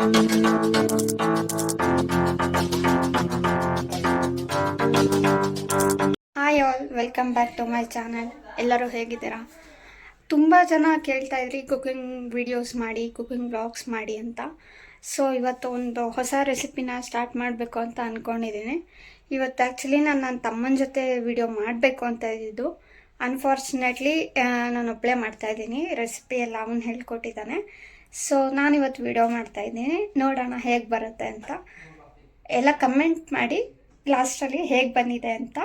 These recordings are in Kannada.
Hi all, welcome back to my channel. ಎಲ್ಲರೂ ಹೇಗಿದ್ದೀರಾ? ತುಂಬ ಜನ ಕೇಳ್ತಾ ಇದ್ರಿ ಕುಕಿಂಗ್ ವಿಡಿಯೋಸ್ ಮಾಡಿ, ಕುಕಿಂಗ್ ಬ್ಲಾಗ್ಸ್ ಮಾಡಿ ಅಂತ. ಸೊ ಇವತ್ತು ಒಂದು ಹೊಸ ರೆಸಿಪಿನ ಸ್ಟಾರ್ಟ್ ಮಾಡಬೇಕು ಅಂತ ಅಂದ್ಕೊಂಡಿದ್ದೀನಿ. ಇವತ್ತು ಆ್ಯಕ್ಚುಲಿ ನನ್ನ ತಮ್ಮನ ಜೊತೆ ವಿಡಿಯೋ ಮಾಡಬೇಕು ಅಂತ ಇದ್ದಿದ್ದು. ಅನ್ಫಾರ್ಚುನೇಟ್ಲಿ ನಾನು ಒಬ್ಬಳೇ ಮಾಡ್ತಾಯಿದ್ದೀನಿ. ರೆಸಿಪಿ ಎಲ್ಲ ಅವನು ಹೇಳ್ಕೊಟ್ಟಿದ್ದಾನೆ. ಸೊ ನಾನಿವತ್ತು ವಿಡಿಯೋ ಮಾಡ್ತಾಯಿದ್ದೀನಿ. ನೋಡೋಣ ಹೇಗೆ ಬರುತ್ತೆ ಅಂತ. ಎಲ್ಲ ಕಮೆಂಟ್ ಮಾಡಿ ಲಾಸ್ಟಲ್ಲಿ ಹೇಗೆ ಬಂದಿದೆ ಅಂತ.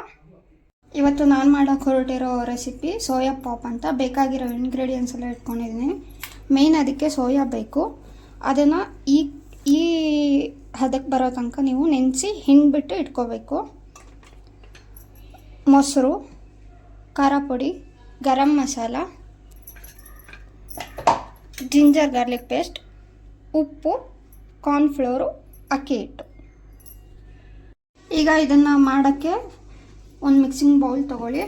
ಇವತ್ತು ನಾನು ಮಾಡೋಕ್ಕೆ ಹೊರಟಿರೋ ರೆಸಿಪಿ ಸೋಯಾ ಪಾಪ್ ಅಂತ. ಬೇಕಾಗಿರೋ ಇಂಗ್ರೀಡಿಯೆಂಟ್ಸ್ ಎಲ್ಲ ಇಟ್ಕೊಂಡಿದ್ದೀನಿ. ಮೇಯ್ನ್ ಅದಕ್ಕೆ ಸೋಯಾ ಬೇಕು. ಅದನ್ನು ಈ ಹದಕ್ಕೆ ಬರೋ ತನಕ ನೀವು ನೆನೆಸಿ ಹಿಂಡ್ಬಿಟ್ಟು ಇಟ್ಕೋಬೇಕು. ಮೊಸರು, ಖಾರ ಪುಡಿ, garam masala, ginger garlic paste, ಉಪ್ಪು, ಕಾರ್ನ್ಫ್ಲೋರು, ಅಕ್ಕಿ ಹಿಟ್ಟು. ಈಗ ಇದನ್ನು ಮಾಡೋಕ್ಕೆ ಒಂದು ಮಿಕ್ಸಿಂಗ್ ಬೌಲ್ ತೊಗೊಳ್ಳಿ.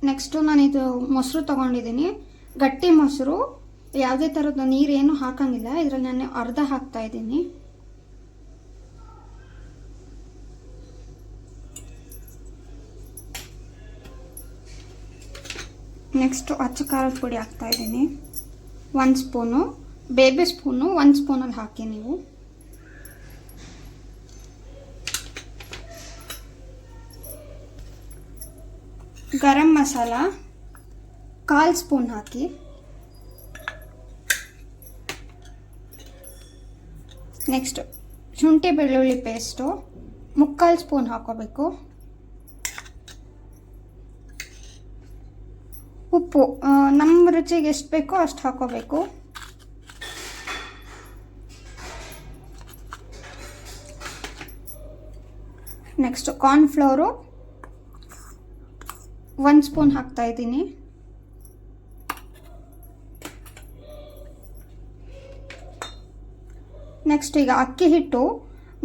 ನೆಕ್ಸ್ಟು ನಾನಿದು ಮೊಸರು ತೊಗೊಂಡಿದ್ದೀನಿ. ಗಟ್ಟಿ ಮೊಸರು, ಯಾವುದೇ ಥರದ ನೀರೇನು ಹಾಕೋಂಗಿಲ್ಲ. ಇದರಲ್ಲಿ ನಾನು ಅರ್ಧ ಹಾಕ್ತಾಯಿದ್ದೀನಿ. ನೆಕ್ಸ್ಟು ಅಚ್ಚ ಖಾರದ ಪುಡಿ ಹಾಕ್ತಾಯಿದ್ದೀನಿ 1 ಸ್ಪೂನು. ಬೇಬಿ ಸ್ಪೂನು 1 ಸ್ಪೂನಲ್ಲಿ ಹಾಕಿ ನೀವು. ಗರಂ ಮಸಾಲ 1/4 ಸ್ಪೂನ್ ಹಾಕಿ. ನೆಕ್ಸ್ಟ್ ಶುಂಠಿ ಬೆಳ್ಳುಳ್ಳಿ ಪೇಸ್ಟು 3/4 ಸ್ಪೂನ್ ಹಾಕೋಬೇಕು. ಉಪ್ಪು ನಮ್ಮ ರುಚಿಗೆ ಎಷ್ಟು ಬೇಕೋ ಅಷ್ಟು ಹಾಕೋಬೇಕು. ನೆಕ್ಸ್ಟ್ ಕಾರ್ನ್ಫ್ಲೋರು 1 ಸ್ಪೂನ್ ಹಾಕ್ತಾ ಇದ್ದೀನಿ. ನೆಕ್ಸ್ಟ್ ಈಗ ಅಕ್ಕಿ ಹಿಟ್ಟು,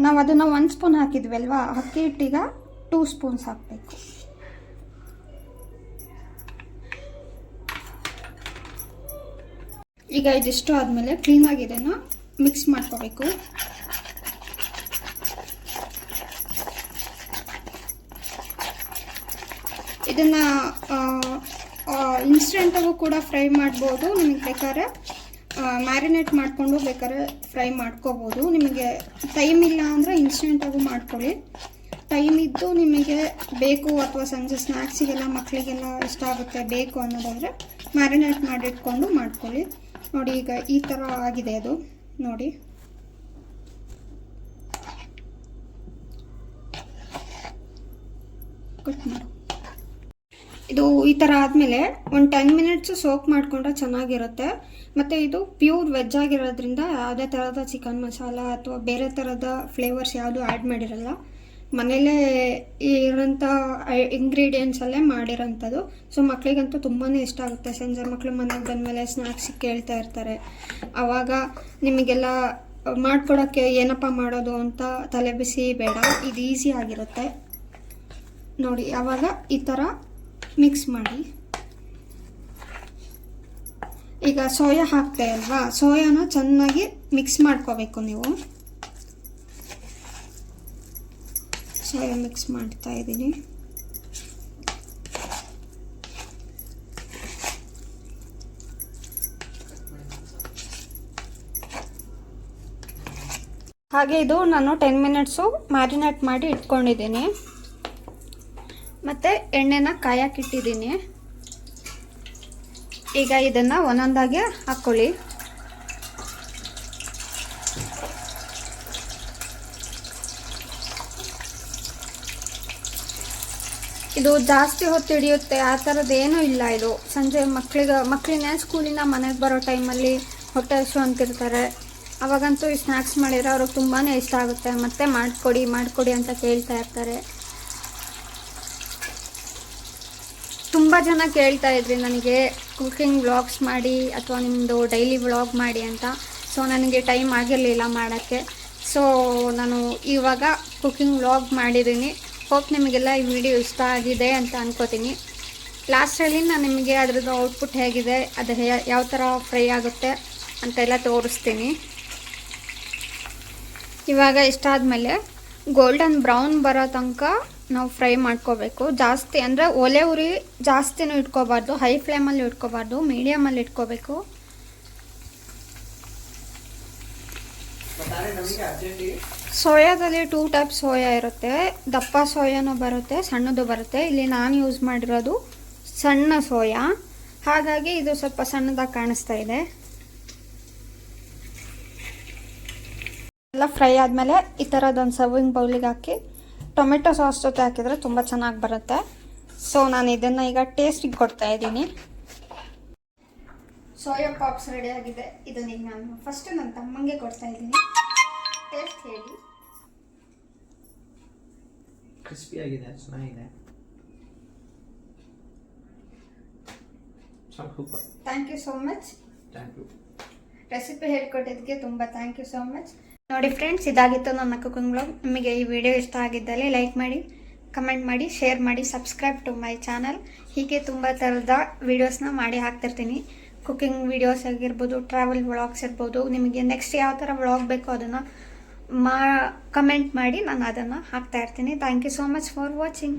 ನಾವು ಅದನ್ನು 1 ಸ್ಪೂನ್ ಹಾಕಿದ್ವಿ ಅಲ್ವಾ, ಅಕ್ಕಿ ಹಿಟ್ಟೀಗ 2 ಸ್ಪೂನ್ಸ್ ಹಾಕಬೇಕು. ಈಗ ಇದಿಷ್ಟು ಆದಮೇಲೆ ಕ್ಲೀನಾಗಿ ಇದನ್ನು ಮಿಕ್ಸ್ ಮಾಡ್ಕೋಬೇಕು. ಇದನ್ನು ಇನ್ಸ್ಟೆಂಟಾಗೂ ಕೂಡ ಫ್ರೈ ಮಾಡ್ಬೋದು. ನಿಮಗೆ ಬೇಕಾದ್ರೆ ಮ್ಯಾರಿನೇಟ್ ಮಾಡಿಕೊಂಡು ಬೇಕಾದ್ರೆ ಫ್ರೈ ಮಾಡ್ಕೋಬೋದು. ನಿಮಗೆ ಟೈಮ್ ಇಲ್ಲ ಅಂದರೆ ಇನ್ಸ್ಟೆಂಟಾಗೂ ಮಾಡ್ಕೊಳ್ಳಿ. ಟೈಮ್ ಇದ್ದು ನಿಮಗೆ ಬೇಕು ಅಥವಾ ಸಂಜೆ ಸ್ನ್ಯಾಕ್ಸಿಗೆಲ್ಲ ಮಕ್ಕಳಿಗೆಲ್ಲ ಇಷ್ಟ ಆಗುತ್ತೆ ಬೇಕು ಅನ್ನೋದಾದರೆ ಮ್ಯಾರಿನೇಟ್ ಮಾಡಿಟ್ಕೊಂಡು ಮಾಡ್ಕೊಳ್ಳಿ. ನೋಡಿ ಈಗ ಈ ಥರ ಆಗಿದೆ ಅದು. ನೋಡಿ ಕಟ್ ಮಾಡು. ಇದು ಈ ಥರ ಆದಮೇಲೆ ಒಂದು 10 ಮಿನಿಟ್ಸು ಸೋಕ್ ಮಾಡಿಕೊಂಡ್ರೆ ಚೆನ್ನಾಗಿರುತ್ತೆ. ಮತ್ತು ಇದು ಪ್ಯೂರ್ ವೆಜ್ ಆಗಿರೋದ್ರಿಂದ ಯಾವುದೇ ಥರದ ಚಿಕನ್ ಮಸಾಲ ಅಥವಾ ಬೇರೆ ಥರದ ಫ್ಲೇವರ್ಸ್ ಯಾವುದು ಆ್ಯಡ್ ಮಾಡಿರಲ್ಲ. ಮನೇಲೇ ಇರೋಂಥ ಇಂಗ್ರೀಡಿಯೆಂಟ್ಸಲ್ಲೇ ಮಾಡಿರೋಂಥದ್ದು. ಸೊ ಮಕ್ಕಳಿಗಂತೂ ತುಂಬಾ ಇಷ್ಟ ಆಗುತ್ತೆ. ಸಂಜೆ ಮಕ್ಕಳು ಮನೆಗೆ ಬಂದಮೇಲೆ ಸ್ನ್ಯಾಕ್ಸಿಗೆ ಕೇಳ್ತಾ ಇರ್ತಾರೆ. ಆವಾಗ ನಿಮಗೆಲ್ಲ ಮಾಡ್ಕೊಡೋಕ್ಕೆ ಏನಪ್ಪ ಮಾಡೋದು ಅಂತ ತಲೆ ಬಿಸಿ ಬೇಡ. ಇದು ಈಸಿ ಆಗಿರುತ್ತೆ. ನೋಡಿ ಆವಾಗ ಈ ಥರ ಮಿಕ್ಸ್ ಮಾಡಿ. ಈಗ ಸೋಯಾ ಹಾಕ್ತೆ ಅಲ್ವಾ, ಸೋಯಾನ ಚೆನ್ನಾಗಿ ಮಿಕ್ಸ್ ಮಾಡ್ಕೋಬೇಕು ನೀವು. ಸೋಯಾ ಮಿಕ್ಸ್ ಮಾಡ್ತಾ ಇದ್ದೀನಿ. ಹಾಗೆ ಇದು ನಾನು 10 ಮಿನಿಟ್ಸು ಮ್ಯಾರಿನೇಟ್ ಮಾಡಿ ಇಟ್ಕೊಂಡಿದ್ದೀನಿ. ಮತ್ತು ಎಣ್ಣೆನ ಕಾಯಕ್ಕಿಟ್ಟಿದ್ದೀನಿ. ಈಗ ಇದನ್ನು ಒಂದೊಂದಾಗಿ ಹಾಕ್ಕೊಳ್ಳಿ. ಇದು ಜಾಸ್ತಿ ಹೊತ್ತು ಹಿಡಿಯುತ್ತೆ ಆ ಥರದ್ದು ಏನೂ ಇಲ್ಲ. ಇದು ಸಂಜೆ ಮಕ್ಕಳಿನ ಸ್ಕೂಲಿನ ಮನೆಗೆ ಬರೋ ಟೈಮಲ್ಲಿ ಹೊಟ್ಟೆ ಹಸು ಅಂತಿರ್ತಾರೆ. ಅವಾಗಂತೂ ಈ ಸ್ನ್ಯಾಕ್ಸ್ ಮಾಡಿದರೆ ಅವ್ರಿಗೆ ತುಂಬಾ ಇಷ್ಟ ಆಗುತ್ತೆ. ಮತ್ತೆ ಮಾಡಿಕೊಡಿ ಅಂತ ಕೇಳ್ತಾ ಇರ್ತಾರೆ. ತುಂಬ ಜನ ಕೇಳ್ತಾ ಇದ್ರಿ ನನಗೆ ಕುಕಿಂಗ್ ವ್ಲಾಗ್ಸ್ ಮಾಡಿ ಅಥವಾ ನಿಮ್ಮದು ಡೈಲಿ ವ್ಲಾಗ್ ಮಾಡಿ ಅಂತ. ಸೊ ನನಗೆ ಟೈಮ್ ಆಗಿರಲಿಲ್ಲ ಮಾಡೋಕ್ಕೆ. ಸೊ ನಾನು ಇವಾಗ ಕುಕಿಂಗ್ ವ್ಲಾಗ್ ಮಾಡಿದ್ದೀನಿ. ಹೋಪ್ ನಿಮಗೆಲ್ಲ ಈ ವಿಡಿಯೋ ಇಷ್ಟ ಆಗಿದೆ ಅಂತ ಅನ್ಕೋತೀನಿ. ಲಾಸ್ಟಲ್ಲಿ ನಾನು ನಿಮಗೆ ಅದರದ್ದು ಔಟ್ಪುಟ್ ಹೇಗಿದೆ, ಅದು ಯಾವ ಥರ ಫ್ರೈ ಆಗುತ್ತೆ ಅಂತೆಲ್ಲ ತೋರಿಸ್ತೀನಿ. ಇವಾಗ ಇಷ್ಟಾದಮೇಲೆ ಗೋಲ್ಡನ್ ಬ್ರೌನ್ ಬರೋ ತನಕ ನಾವು ಫ್ರೈ ಮಾಡ್ಕೋಬೇಕು. ಜಾಸ್ತಿ ಅಂದರೆ ಒಲೆ ಉರಿ ಜಾಸ್ತಿನೂ ಇಟ್ಕೋಬಾರ್ದು, ಹೈ ಫ್ಲೇಮಲ್ಲಿ ಇಟ್ಕೋಬಾರ್ದು, ಮೀಡಿಯಮಲ್ಲಿ ಇಟ್ಕೋಬೇಕು. ಸೋಯಾದಲ್ಲಿ 2 ಟೈಪ್ ಸೋಯಾ ಇರುತ್ತೆ. ದಪ್ಪ ಸೋಯಾನೂ ಬರುತ್ತೆ, ಸಣ್ಣದು ಬರುತ್ತೆ. ಇಲ್ಲಿ ನಾನು ಯೂಸ್ ಮಾಡಿರೋದು ಸಣ್ಣ ಸೋಯಾ, ಹಾಗಾಗಿ ಇದು ಸ್ವಲ್ಪ ಸಣ್ಣದಾಗಿ ಕಾಣಿಸ್ತಾ ಇದೆ. ಎಲ್ಲ ಫ್ರೈ ಆದಮೇಲೆ ಈ ಥರದೊಂದು ಸರ್ವಿಂಗ್ ಬೌಲಿಗೆ ಹಾಕಿ ಟೊಮೆಟೊ ಸಾಸ್ ಜೊತೆ ಹಾಕಿದರೆ ತುಂಬ ಚೆನ್ನಾಗಿ ಬರುತ್ತೆ. ಸೊ ನಾನು ಇದನ್ನು ಈಗ ಟೇಸ್ಟಿಗೆ ಕೊಡ್ತಾ ಇದ್ದೀನಿ. ಸೋಯಾ ಪಾಪ್ಸ್ ರೆಡಿ ಆಗಿದೆ. ಇದನ್ನ ಈಗ ನಾನು ಫಸ್ಟ್ ನನ್ನ ತಮ್ಮಂಗೆ ಕೊಡ್ತಾ ಇದ್ದೀನಿ. ಟೇಸ್ಟ್ ಹೇಳಿ. ಕ್ರಿಸ್ಪಿ ಆಗಿದೆ, ಚೆನ್ನಾಗಿದೆ. Thank you so much. Thank you. Recipe ಹೇಳ್ಕೊಟ್ಟಿದ್ದಕ್ಕೆ ತುಂಬ ಥ್ಯಾಂಕ್ ಯು ಸೋ ಮಚ್. ನೋಡಿ ಫ್ರೆಂಡ್ಸ್, ಇದಾಗಿತ್ತು ನನ್ನ ಕುಕಿಂಗ್ ಬ್ಲಾಗ್. ನಿಮಗೆ ಈ ವಿಡಿಯೋ ಇಷ್ಟ ಆಗಿದ್ದಲ್ಲಿ ಲೈಕ್ ಮಾಡಿ, ಕಮೆಂಟ್ ಮಾಡಿ, ಶೇರ್ ಮಾಡಿ, ಸಬ್ಸ್ಕ್ರೈಬ್ ಟು ಮೈ ಚಾನಲ್. ಹೀಗೆ ತುಂಬ ಥರದ ವೀಡಿಯೋಸ್ನ ಮಾಡಿ ಹಾಕ್ತಿರ್ತೀನಿ. ಕುಕಿಂಗ್ ವೀಡಿಯೋಸ್ ಆಗಿರ್ಬೋದು, ಟ್ರಾವೆಲ್ ವ್ಲಾಗ್ಸ್ ಇರ್ಬೋದು. ನಿಮಗೆ ನೆಕ್ಸ್ಟ್ ಯಾವ ಥರ ವ್ಲಾಗ್ ಬೇಕೋ ಅದನ್ನು ಕಮೆಂಟ್ ಮಾಡಿ, ನಾನು ಅದನ್ನು ಹಾಕ್ತಾ ಇರ್ತೀನಿ. Thank you so much for watching.